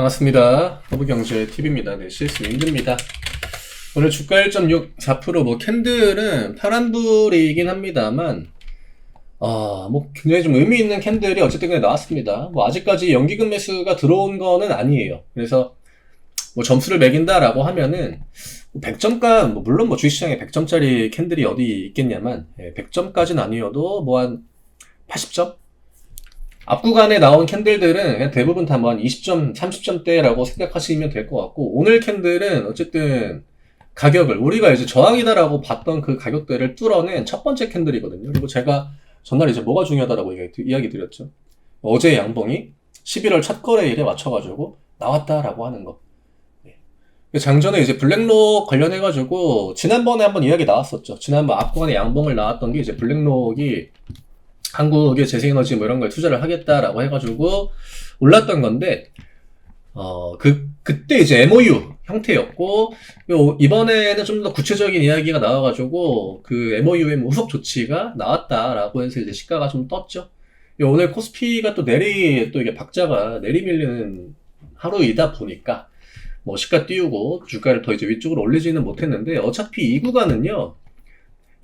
반갑습니다. 허브경제TV입니다. 네, CS 윈드입니다. 오늘 주가 1.64% 캔들은 파란불이긴 합니다만, 굉장히 좀 의미 있는 캔들이 어쨌든 간에 나왔습니다. 아직까지 연기금 매수가 들어온 거는 아니에요. 그래서 점수를 매긴다라고 하면은 100점가, 물론 주식시장에 100점짜리 캔들이 어디 있겠냐만, 100점까지는 아니어도 한 80점? 앞 구간에 나온 캔들들은 그냥 대부분 다 한 20점, 30점대라고 생각하시면 될 것 같고, 오늘 캔들은 어쨌든 가격을, 우리가 이제 저항이다라고 봤던 그 가격대를 뚫어낸 첫 번째 캔들이거든요. 그리고 제가 전날 이제 뭐가 중요하다라고 이야기 드렸죠. 어제 양봉이 11월 첫 거래일에 맞춰가지고 나왔다라고 하는 거. 장전에 이제 블랙록 관련해가지고, 지난번에 한번 이야기 나왔었죠. 지난번 앞 구간에 양봉을 나왔던 게 이제 블랙록이 한국의 재생에너지 이런 거에 투자를 하겠다라고 해가지고 올랐던 건데, 그때 이제 MOU 형태였고, 이번에는 좀 더 구체적인 이야기가 나와가지고, 그 MOU의 후속 조치가 나왔다라고 해서 이제 시가가 좀 떴죠. 오늘 코스피가 또 이게 박자가 내리밀리는 하루이다 보니까, 시가 띄우고 주가를 더 이제 위쪽으로 올리지는 못했는데, 어차피 이 구간은요,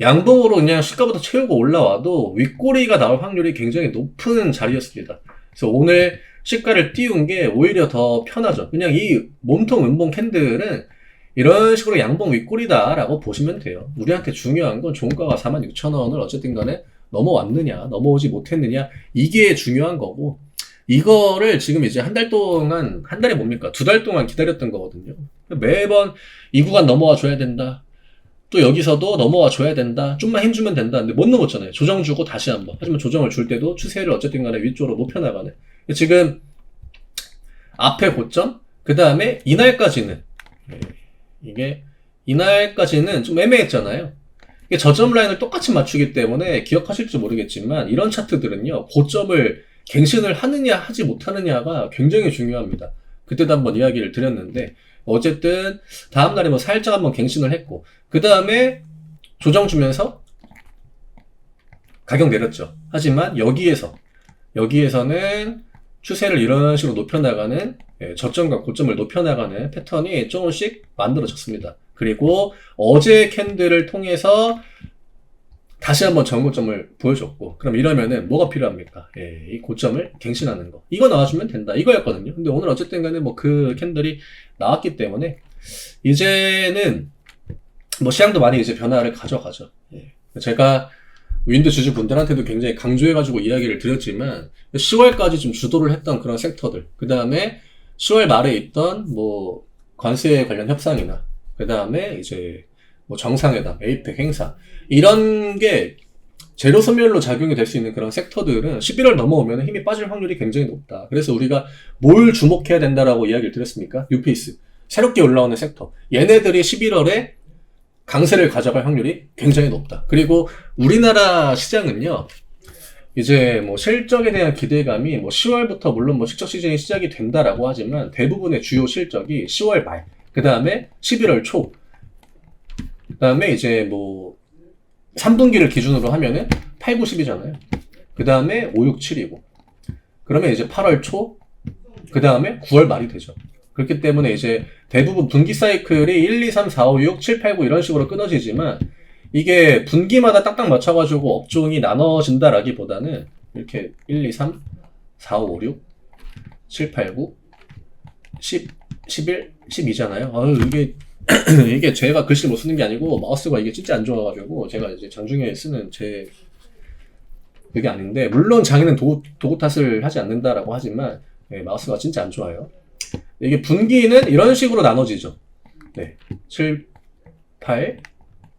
양봉으로 그냥 시가보다 채우고 올라와도 윗꼬리가 나올 확률이 굉장히 높은 자리였습니다. 그래서 오늘 시가를 띄운 게 오히려 더 편하죠. 그냥 이 몸통 음봉 캔들은 이런 식으로 양봉 윗꼬리다라고 보시면 돼요. 우리한테 중요한 건 종가가 46,000원을 어쨌든 간에 넘어왔느냐, 넘어오지 못했느냐, 이게 중요한 거고, 이거를 지금 이제 한 달 동안, 한 달이 뭡니까? 2달 동안 기다렸던 거거든요. 매번 이 구간 넘어와 줘야 된다. 또 여기서도 넘어와 줘야 된다. 좀만 힘주면 된다. 근데 못 넘었잖아요. 조정 주고 다시 한번. 하지만 조정을 줄 때도 추세를 어쨌든 간에 위쪽으로 높여나가네. 지금 앞에 고점, 그 다음에 이날까지는, 이날까지는 좀 애매했잖아요. 이게 저점 라인을 똑같이 맞추기 때문에 기억하실지 모르겠지만, 이런 차트들은요, 고점을 갱신을 하느냐 하지 못하느냐가 굉장히 중요합니다. 그때도 한번 이야기를 드렸는데, 어쨌든 다음날에 살짝 한번 갱신을 했고, 그 다음에 조정 주면서 가격 내렸죠. 하지만 여기에서는 추세를 이런 식으로 높여나가는, 저점과 고점을 높여나가는 패턴이 조금씩 만들어졌습니다. 그리고 어제 캔들을 통해서 다시 한번 전고점을 보여줬고, 그럼 이러면은 뭐가 필요합니까? 이 고점을 갱신하는 거. 이거 나와주면 된다. 이거였거든요. 근데 오늘 어쨌든 간에 그 캔들이 나왔기 때문에, 이제는 시장도 많이 이제 변화를 가져가죠. 제가 윈드 주주 분들한테도 굉장히 강조해가지고 이야기를 드렸지만, 10월까지 좀 주도를 했던 그런 섹터들, 그 다음에 10월 말에 있던 관세 관련 협상이나, 그 다음에 이제 정상회담, 에이펙 행사, 이런 게 재료 소멸로 작용이 될 수 있는 그런 섹터들은 11월 넘어오면 힘이 빠질 확률이 굉장히 높다. 그래서 우리가 뭘 주목해야 된다라고 이야기를 드렸습니까? 뉴페이스. 새롭게 올라오는 섹터. 얘네들이 11월에 강세를 가져갈 확률이 굉장히 높다. 그리고 우리나라 시장은요, 이제 실적에 대한 기대감이 10월부터 물론 실적 시즌이 시작이 된다라고 하지만, 대부분의 주요 실적이 10월 말, 그 다음에 11월 초, 그 다음에 이제 3분기를 기준으로 하면은 8, 9, 10이잖아요. 그 다음에 5, 6, 7이고. 그러면 이제 8월 초, 그 다음에 9월 말이 되죠. 그렇기 때문에 이제 대부분 분기 사이클이 1, 2, 3, 4, 5, 6, 7, 8, 9 이런 식으로 끊어지지만, 이게 분기마다 딱딱 맞춰가지고 업종이 나눠진다라기보다는 이렇게 1, 2, 3, 4, 5, 6, 7, 8, 9, 10, 11, 12잖아요. 이게 제가 글씨를 못 쓰는 게 아니고 마우스가 이게 진짜 안 좋아가지고, 제가 이제 장중에 쓰는 그게 아닌데, 물론 장인은 도구 탓을 하지 않는다라고 하지만, 마우스가 진짜 안 좋아요. 이게 분기는 이런 식으로 나눠지죠. 7, 8,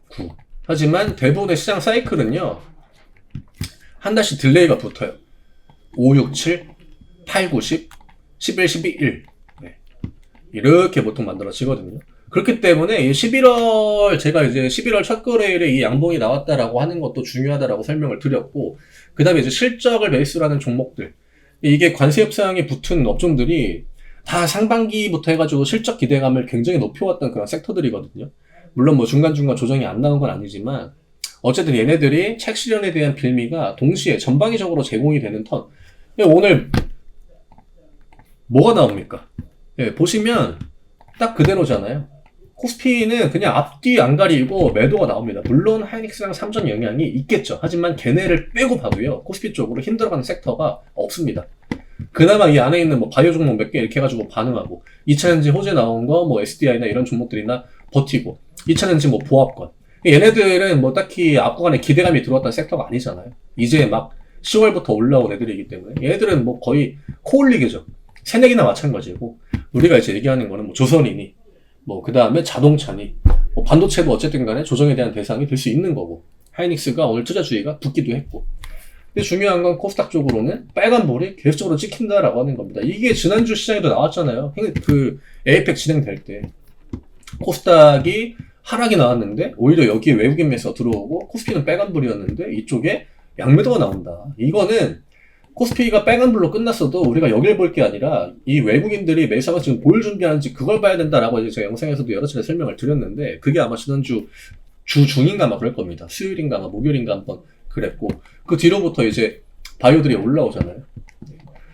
9. 하지만 대부분의 시장 사이클은요, 한 달씩 딜레이가 붙어요. 5, 6, 7, 8, 9, 10, 11, 12, 1. 이렇게 보통 만들어지거든요. 그렇기 때문에 11월, 제가 이제 11월 첫 거래일에 이 양봉이 나왔다라고 하는 것도 중요하다라고 설명을 드렸고, 그 다음에 이제 실적을 베이스로 하는 종목들. 이게 관세 협상이 붙은 업종들이 다 상반기부터 해가지고 실적 기대감을 굉장히 높여왔던 그런 섹터들이거든요. 물론 중간중간 조정이 안 나온 건 아니지만, 어쨌든 얘네들이 책 실현에 대한 빌미가 동시에 전방위적으로 제공이 되는 턴. 오늘 뭐가 나옵니까? 예, 보시면 딱 그대로잖아요. 코스피는 그냥 앞뒤 안 가리고 매도가 나옵니다. 물론 하이닉스랑 삼전 영향이 있겠죠. 하지만 걔네를 빼고 봐도요, 코스피 쪽으로 힘들어가는 섹터가 없습니다. 그나마 이 안에 있는 뭐 바이오 종목 몇 개 이렇게 해가지고 반응하고, 2차전지 호재 나온 거 뭐 SDI나 이런 종목들이나 버티고, 2차전지 뭐 보합권, 얘네들은 뭐 딱히 앞구간에 기대감이 들어왔던 섹터가 아니잖아요. 이제 막 10월부터 올라온 애들이기 때문에 얘네들은 뭐 거의 코올리게죠. 새내기나 마찬가지고, 우리가 이제 얘기하는 거는 뭐 조선이니 뭐 그 다음에 자동차니 뭐 반도체도 어쨌든 간에 조정에 대한 대상이 될 수 있는 거고, 하이닉스가 오늘 투자 주의가 붙기도 했고, 근데 중요한 건 코스닥 쪽으로는 빨간불이 계속적으로 찍힌다라고 하는 겁니다. 이게 지난주 시장에도 나왔잖아요. 그 에이펙 진행될 때 코스닥이 하락이 나왔는데 오히려 여기에 외국인 매수가 들어오고 코스피는 빨간불이었는데 이쪽에 양매도가 나온다. 이거는 코스피가 빨간불로 끝났어도 우리가 여길 볼 게 아니라 이 외국인들이 매수가 지금 뭘 준비하는지 그걸 봐야 된다라고 이제 제가 영상에서도 여러 차례 설명을 드렸는데, 그게 아마 지난주 주중인가 아마 그럴 겁니다. 수요일인가 아마 목요일인가 한번 그랬고, 그 뒤로부터 이제 바이오들이 올라오잖아요.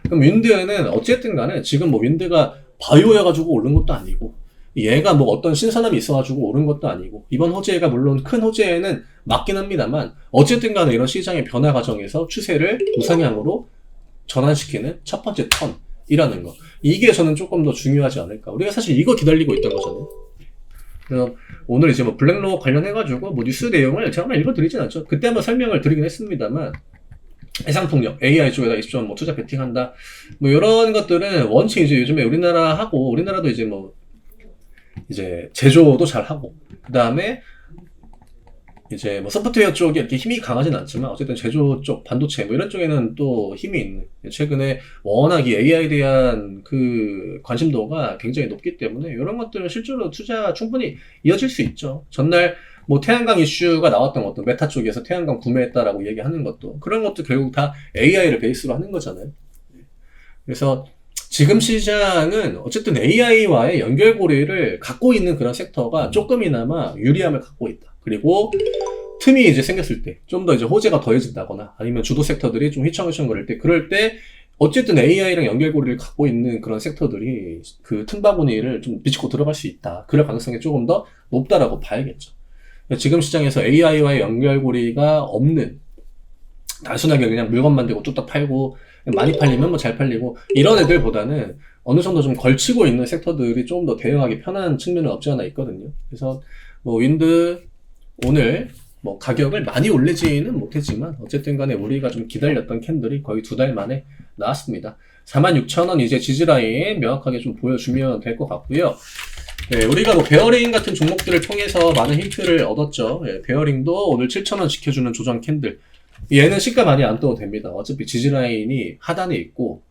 그럼 윈드는 어쨌든 간에 지금 뭐 윈드가 바이오여가지고 오른 것도 아니고, 얘가 뭐 어떤 신선함이 있어가지고 오른 것도 아니고, 이번 호재가 물론 큰 호재에는 맞긴 합니다만, 어쨌든 간에 이런 시장의 변화 과정에서 추세를 우상향으로 전환시키는 첫 번째 턴이라는 거. 이게 저는 조금 더 중요하지 않을까. 우리가 사실 이거 기다리고 있던 거잖아요. 그래서 오늘 이제 뭐 블랙록 관련해가지고 뭐 뉴스 내용을 제가 한번 읽어드리진 않죠. 그때 한번 설명을 드리긴 했습니다만, 해상폭력, AI 쪽에다 20점 뭐 투자 베팅한다, 뭐 이런 것들은 원체 이제 요즘에 우리나라도 이제 뭐 이제 제조도 잘 하고, 그 다음에 이제 뭐 소프트웨어 쪽이 이렇게 힘이 강하진 않지만 어쨌든 제조 쪽, 반도체 뭐 이런 쪽에는 또 힘이 있는, 최근에 워낙 이 AI에 대한 그 관심도가 굉장히 높기 때문에 이런 것들은 실제로 투자 충분히 이어질 수 있죠. 전날 뭐 태양광 이슈가 나왔던 것도, 메타 쪽에서 태양광 구매했다라고 얘기하는 것도, 그런 것도 결국 다 AI를 베이스로 하는 거잖아요. 그래서 지금 시장은 어쨌든 AI와의 연결고리를 갖고 있는 그런 섹터가 조금이나마 유리함을 갖고 있다. 그리고 틈이 이제 생겼을 때, 좀 더 이제 호재가 더해진다거나 아니면 주도 섹터들이 좀 휘청휘청거릴 때, 그럴 때 어쨌든 AI랑 연결고리를 갖고 있는 그런 섹터들이 그 틈바구니를 좀 비집고 들어갈 수 있다. 그럴 가능성이 조금 더 높다라고 봐야겠죠. 지금 시장에서 AI와의 연결고리가 없는, 단순하게 그냥 물건 만들고 뚝딱 팔고 많이 팔리면 뭐 잘 팔리고 이런 애들보다는 어느 정도 좀 걸치고 있는 섹터들이 조금 더 대응하기 편한 측면은 없지 않아 있거든요. 그래서 뭐 윈드 오늘 뭐 가격을 많이 올리지는 못했지만 어쨌든 간에 우리가 좀 기다렸던 캔들이 거의 2달 만에 나왔습니다. 46,000원 이제 지지라인 명확하게 좀 보여주면 될 것 같고요. 네, 우리가 뭐 베어링 같은 종목들을 통해서 많은 힌트를 얻었죠. 네, 베어링도 오늘 7,000원 지켜주는 조정 캔들. 얘는 시가 많이 안 떠도 됩니다. 어차피 지지라인이 하단에 있고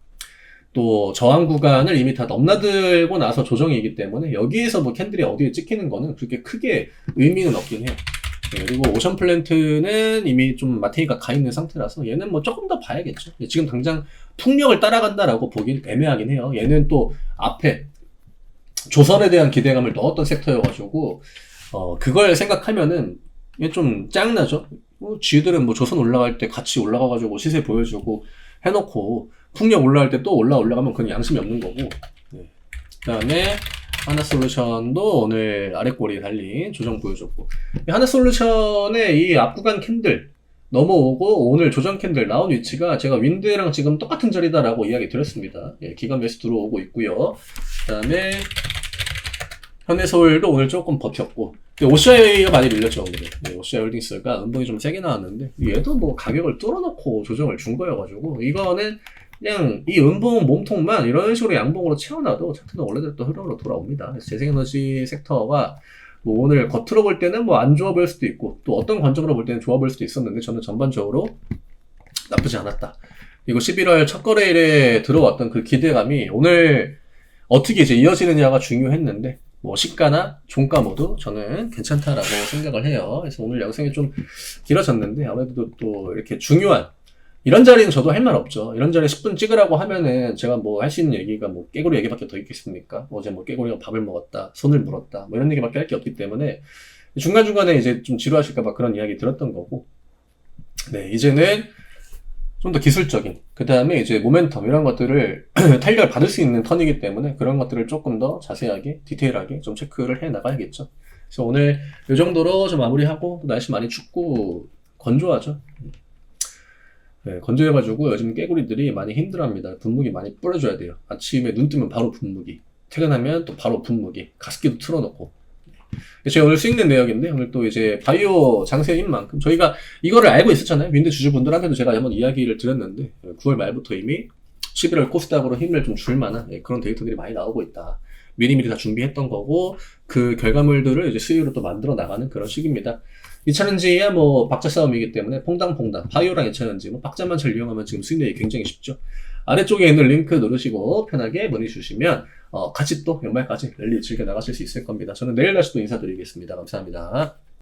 또 저항 구간을 이미 다 넘나들고 나서 조정이기 때문에 여기에서 뭐 캔들이 어디에 찍히는 거는 그렇게 크게 의미는 없긴 해요. 네, 그리고 오션 플랜트는 이미 좀 마테이가 가 있는 상태라서 얘는 뭐 조금 더 봐야겠죠. 지금 당장 풍력을 따라간다라고 보긴 애매하긴 해요. 얘는 또 앞에 조선에 대한 기대감을 넣었던 섹터여가지고 그걸 생각하면은 이게 좀 짱나죠. 쥐들은 뭐 조선 올라갈 때 같이 올라가가지고 시세 보여주고 해놓고 풍력 올라갈 때 또 올라가면 그건 양심이 없는 거고. 네. 그 다음에 하나솔루션도 오늘 아랫꼬리에 달린 조정 보여줬고, 하나솔루션의 이 앞구간 캔들 넘어오고 오늘 조정 캔들 나온 위치가 제가 윈드랑 지금 똑같은 자리다라고 이야기 드렸습니다. 예, 기관 매수 들어오고 있고요. 그 다음에 현대서울도 오늘 조금 버텼고, OCI가 많이 밀렸죠, 오늘. 네, OCI 홀딩스가 음봉이 좀 세게 나왔는데, 얘도 뭐 가격을 뚫어놓고 조정을 준 거여가지고, 이거는 그냥 이 음봉 몸통만 이런 식으로 양봉으로 채워놔도 차트는 원래대로 또 흐름으로 돌아옵니다. 그래서 재생에너지 섹터가 뭐 오늘 겉으로 볼 때는 뭐 안 좋아 보일 수도 있고, 또 어떤 관점으로 볼 때는 좋아 보일 수도 있었는데, 저는 전반적으로 나쁘지 않았다. 그리고 11월 첫 거래일에 들어왔던 그 기대감이 오늘 어떻게 이제 이어지느냐가 중요했는데, 뭐 시가나 종가 모두 저는 괜찮다라고 생각을 해요. 그래서 오늘 영상이 좀 길어졌는데, 아무래도 또 이렇게 중요한 이런 자리는 저도 할 말 없죠. 이런 자리에 10분 찍으라고 하면은 제가 뭐 할 수 있는 얘기가 뭐 깨구리 얘기밖에 더 있겠습니까? 어제 뭐 깨구리가 밥을 먹었다, 손을 물었다, 뭐 이런 얘기밖에 할 게 없기 때문에 중간중간에 이제 좀 지루하실까봐 그런 이야기 들었던 거고, 네, 이제는 좀 더 기술적인, 그 다음에 이제 모멘텀, 이런 것들을 탄력을 받을 수 있는 턴이기 때문에 그런 것들을 조금 더 자세하게, 디테일하게 좀 체크를 해 나가야겠죠. 그래서 오늘 이 정도로 좀 마무리하고, 날씨 많이 춥고, 건조하죠. 네, 건조해가지고 요즘 깨구리들이 많이 힘들어합니다. 분무기 많이 뿌려줘야 돼요. 아침에 눈 뜨면 바로 분무기, 퇴근하면 또 바로 분무기, 가습기도 틀어놓고. 제가 오늘 수익낸 내역인데, 오늘 또 이제 바이오 장세인 만큼 저희가 이거를 알고 있었잖아요. 윈드 주주분들한테도 제가 한번 이야기를 드렸는데, 9월 말부터 이미 11월 코스닥으로 힘을 좀 줄 만한 그런 데이터들이 많이 나오고 있다. 미리미리 다 준비했던 거고, 그 결과물들을 이제 수익으로 또 만들어 나가는 그런 시기입니다. 2차전지야 뭐 박자 싸움이기 때문에 퐁당퐁당, 바이오랑 2차전지 뭐 박자만 잘 이용하면 지금 수익 내기 굉장히 쉽죠. 아래쪽에 있는 링크 누르시고 편하게 문의 주시면 같이 또 연말까지 랠리 즐겨 나가실 수 있을 겁니다. 저는 내일 다시 또 인사드리겠습니다. 감사합니다.